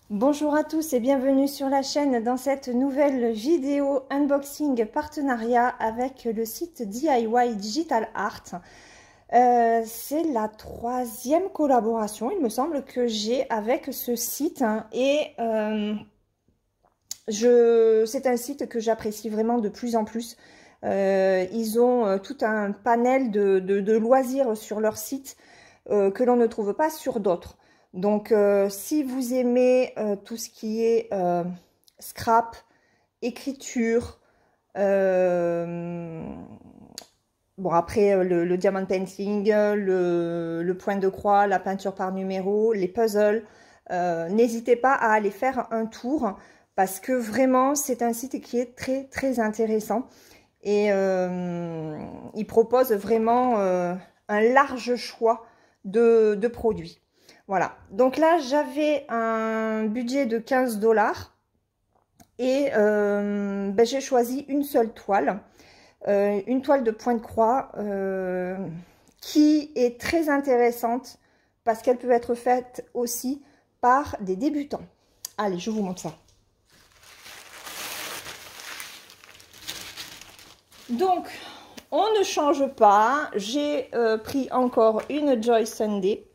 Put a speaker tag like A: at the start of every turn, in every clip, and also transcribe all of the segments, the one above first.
A: Bonjour à tous et bienvenue sur la chaîne dans cette nouvelle vidéo unboxing partenariat avec le site DIY Digital Art. C'est la troisième collaboration, il me semble, que j'ai avec ce site et c'est un site que j'apprécie vraiment de plus en plus. Ils ont tout un panel de loisirs sur leur site que l'on ne trouve pas sur d'autres. Donc, si vous aimez tout ce qui est scrap, écriture, bon après le diamond painting, le point de croix, la peinture par numéro, les puzzles, n'hésitez pas à aller faire un tour parce que vraiment c'est un site qui est très intéressant et il propose vraiment un large choix de produits. Voilà, donc là j'avais un budget de 15 $ et j'ai choisi une seule toile, une toile de point de croix qui est très intéressante parce qu'elle peut être faite aussi par des débutants. Allez, je vous montre ça. Donc, on ne change pas, j'ai pris encore une Joy Sunday.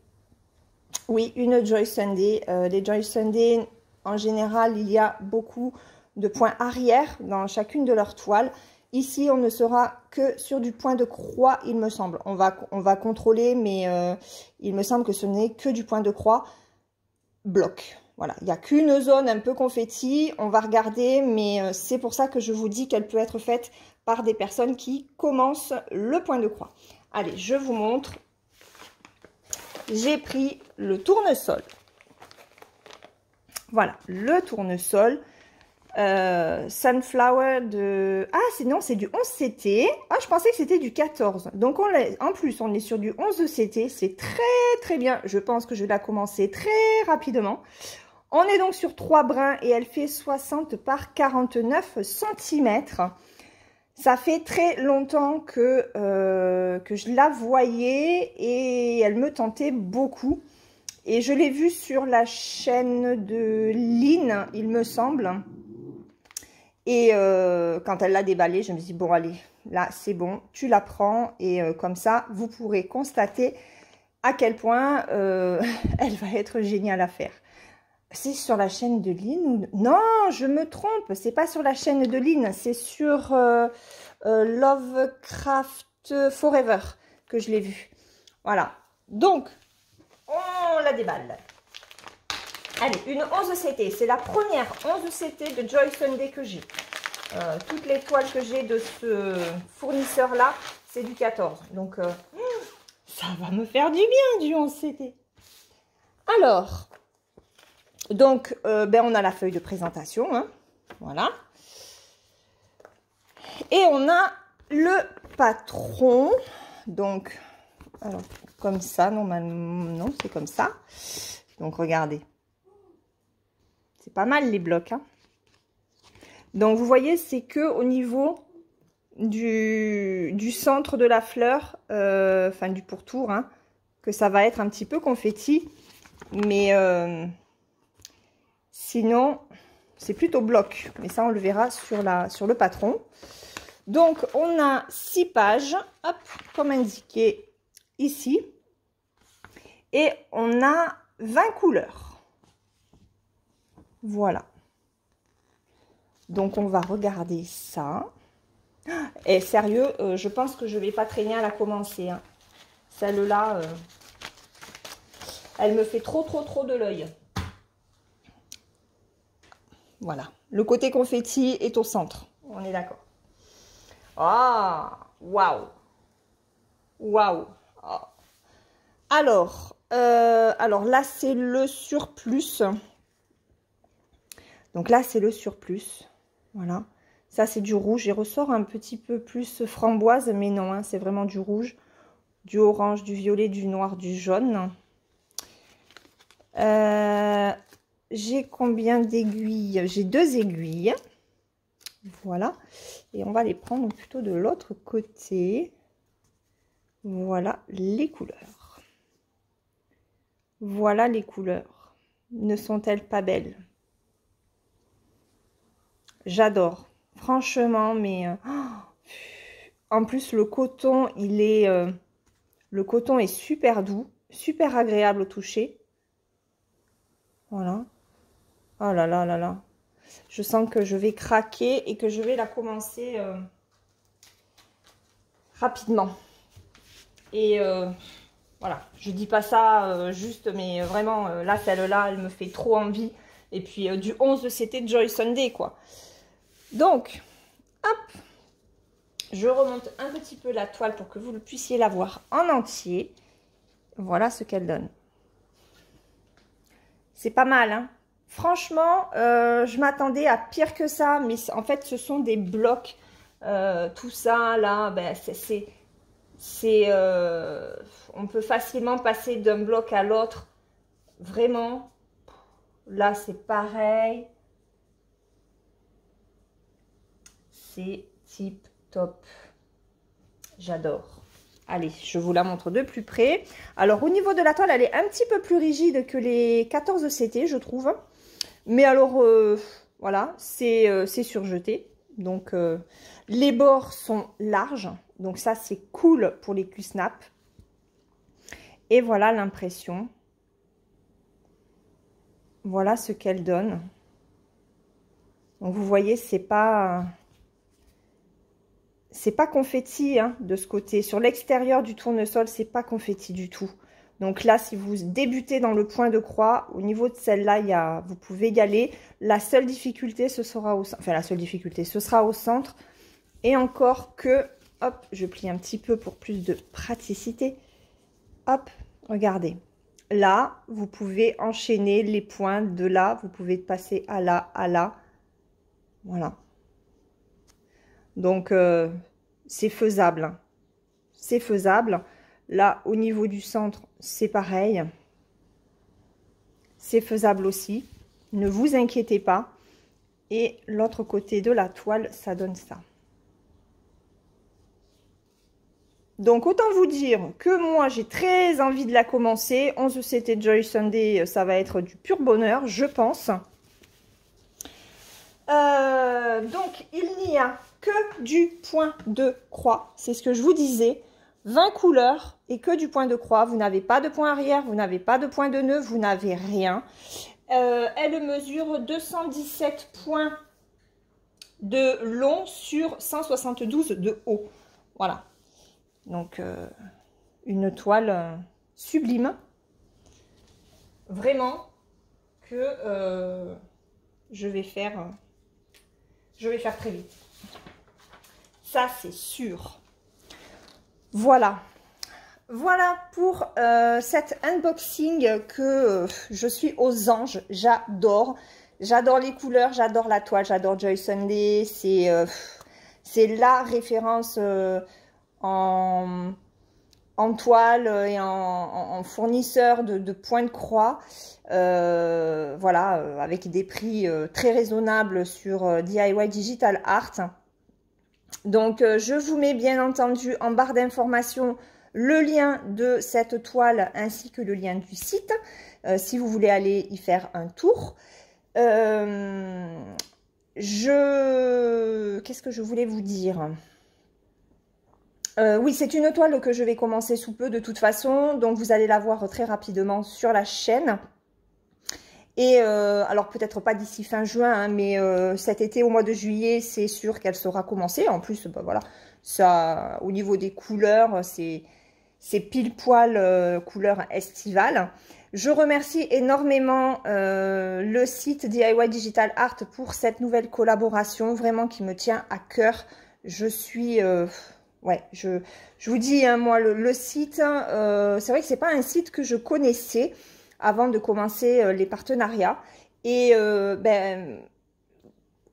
A: Oui, une Joy Sunday. Les Joy Sunday, en général, il y a beaucoup de points arrière dans chacune de leurs toiles. Ici, on ne sera que sur du point de croix, il me semble. On va contrôler, mais il me semble que ce n'est que du point de croix bloc. Voilà, il n'y a qu'une zone un peu confetti. On va regarder, mais c'est pour ça que je vous dis qu'elle peut être faite par des personnes qui commencent le point de croix. Allez, je vous montre. J'ai pris le tournesol. Voilà, le tournesol Sunflower de... Ah, c'est du 11 CT. Ah, je pensais que c'était du 14. Donc, en plus, on est sur du 11 CT. C'est très bien. Je pense que je vais la commencer très rapidement. On est donc sur 3 brins et elle fait 60 par 49 cm. Ça fait très longtemps que je la voyais et elle me tentait beaucoup. Et je l'ai vue sur la chaîne de Lynn, il me semble. Et quand elle l'a déballée, je me suis dit, bon allez, là c'est bon, tu la prends. Et comme ça, vous pourrez constater à quel point elle va être géniale à faire. C'est sur la chaîne de Lynn ou... Non, je me trompe, c'est pas sur la chaîne de Lynn, c'est sur Lovecraft Forever que je l'ai vue. Voilà, donc on la déballe. Allez, une 11 CT, c'est la première 11 CT de Joy Sunday que j'ai. Toutes les toiles que j'ai de ce fournisseur-là, c'est du 14. Donc, ça va me faire du bien du 11 CT. Alors... Donc, on a la feuille de présentation, hein, voilà. Et on a le patron, donc, alors, comme ça, normalement, non, c'est comme ça. Donc, regardez. C'est pas mal les blocs, hein. Donc, vous voyez, c'est que au niveau du centre de la fleur, enfin, du pourtour, hein, que ça va être un petit peu confetti, mais... sinon, c'est plutôt bloc, mais ça, on le verra sur le patron. Donc, on a 6 pages, hop, comme indiqué ici. Et on a 20 couleurs. Voilà. Donc, on va regarder ça. Et sérieux, je pense que je ne vais pas traîner à la commencer, hein. Celle-là, elle me fait trop de l'œil. Voilà, le côté confetti est au centre, on est d'accord. Ah, waouh, waouh. Alors là, c'est le surplus. Donc là, c'est le surplus. Voilà, ça c'est du rouge. Il ressort un petit peu plus framboise, mais non, hein, c'est vraiment du rouge, du orange, du violet, du noir, du jaune. J'ai combien d'aiguilles? J'ai 2 aiguilles. Voilà. Et on va les prendre plutôt de l'autre côté. Voilà les couleurs. Voilà les couleurs. Ne sont-elles pas belles? J'adore. Franchement, mais... en plus, le coton, le coton est super doux, super agréable au toucher. Voilà. Oh là là là là. Je sens que je vais craquer et que je vais la commencer rapidement. Et voilà, je dis pas ça juste, mais vraiment, là, celle-là, elle me fait trop envie. Et puis, du 11, c'était Joy Sunday, quoi. Donc, hop, je remonte un petit peu la toile pour que vous puissiez la voir en entier. Voilà ce qu'elle donne. C'est pas mal, hein. Franchement, je m'attendais à pire que ça, mais en fait, ce sont des blocs. Tout ça, là, ben, on peut facilement passer d'un bloc à l'autre. Vraiment, là, c'est pareil. C'est tip top. J'adore. Allez, je vous la montre de plus près. Alors, au niveau de la toile, elle est un petit peu plus rigide que les 14 CT, je trouve. Mais alors, voilà, c'est surjeté. Donc, les bords sont larges. Donc, ça, c'est cool pour les Q-snap. Et voilà l'impression. Voilà ce qu'elle donne. Donc, vous voyez, c'est pas confetti hein, de ce côté. Sur l'extérieur du tournesol, c'est pas confetti du tout. Donc là, si vous débutez dans le point de croix, au niveau de celle-là, vous pouvez y aller. La seule difficulté, ce sera ce sera au centre. Et encore que, hop, je plie un petit peu pour plus de praticité. Hop, regardez. Là, vous pouvez enchaîner les points de là. Vous pouvez passer à là, à là. Voilà. Donc, c'est faisable. Hein. C'est faisable. Là, au niveau du centre, c'est pareil. C'est faisable aussi. Ne vous inquiétez pas. Et l'autre côté de la toile, ça donne ça. Donc, autant vous dire que moi, j'ai très envie de la commencer. 11 CT Joy Sunday, ça va être du pur bonheur, je pense. Donc, il n'y a que du point de croix. C'est ce que je vous disais. 20 couleurs et que du point de croix. Vous n'avez pas de point arrière, vous n'avez pas de point de nœud, vous n'avez rien. Elle mesure 217 points de long sur 172 de haut. Voilà. Donc, une toile sublime. Vraiment que je vais faire très vite. Ça, c'est sûr. Voilà. Voilà pour cet unboxing que je suis aux anges. J'adore. J'adore les couleurs, j'adore la toile, j'adore Joy Sunday. C'est la référence en toile et en fournisseur de points de croix. Voilà, avec des prix très raisonnables sur DIY Digital Art. Donc, je vous mets bien entendu en barre d'informations le lien de cette toile ainsi que le lien du site, si vous voulez aller y faire un tour. Qu'est-ce que je voulais vous dire ? Oui, c'est une toile que je vais commencer sous peu de toute façon, donc vous allez la voir très rapidement sur la chaîne. Et alors peut-être pas d'ici fin juin, hein, mais cet été au mois de juillet, c'est sûr qu'elle sera commencée. En plus, bah, voilà, ça, au niveau des couleurs, c'est pile poil couleur estivale. Je remercie énormément le site DIY Digital Art pour cette nouvelle collaboration, vraiment qui me tient à cœur. Je suis... ouais, je vous dis, hein, moi, le site, c'est vrai que c'est pas un site que je connaissais avant de commencer les partenariats. Et ben,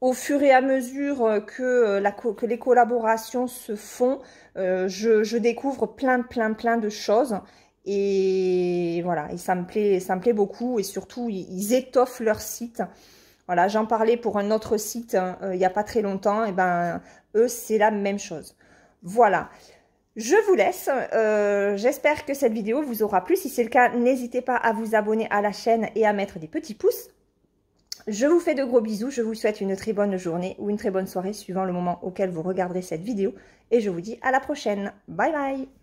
A: au fur et à mesure que les collaborations se font, je découvre plein de choses. Et voilà, et ça me plaît beaucoup. Et surtout, ils étoffent leur site. Voilà, j'en parlais pour un autre site il n'y a pas très longtemps. Et ben, eux, c'est la même chose. Voilà. Je vous laisse, j'espère que cette vidéo vous aura plu. Si c'est le cas, n'hésitez pas à vous abonner à la chaîne et à mettre des petits pouces. Je vous fais de gros bisous, je vous souhaite une très bonne journée ou une très bonne soirée suivant le moment auquel vous regarderez cette vidéo. Et je vous dis à la prochaine. Bye bye!